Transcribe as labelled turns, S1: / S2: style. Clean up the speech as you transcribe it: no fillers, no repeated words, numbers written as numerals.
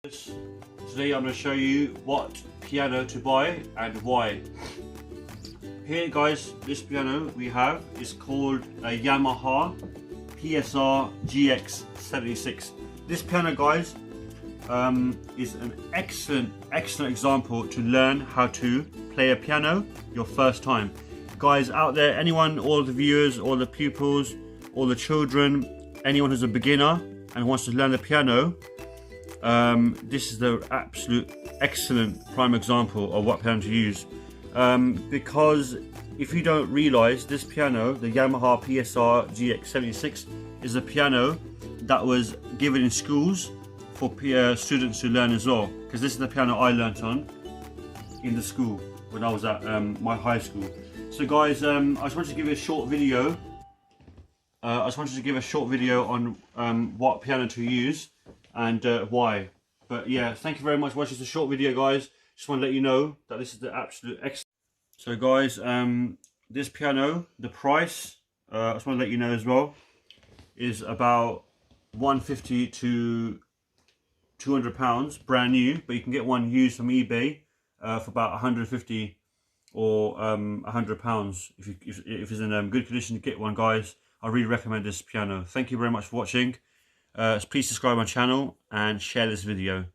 S1: Today I'm going to show you what piano to buy and why. Here guys, this piano we have is called a Yamaha PSR GX76. This piano guys is an excellent example to learn how to play a piano your first time. Guys out there, anyone, all the viewers, all the pupils, all the children, anyone who's a beginner and wants to learn the piano, this is the absolute excellent prime example of what piano to use, because if you don't realize, this piano, the Yamaha PSR GX76, is a piano that was given in schools for students to learn as well, because this is the piano I learnt on in the school when I was at my high school. So guys, I just wanted to give you a short video. On what piano to use and why. But yeah, thank you very much for watching this short video, guys. Just want to let you know that this is the absolute excellent. So guys, this piano, the price, I just want to let you know as well, is about £150 to £200 brand new, but you can get one used from eBay for about 150 or £100 if it's in good condition to get one, guys. I really recommend this piano. Thank you very much for watching. Please subscribe my channel and share this video.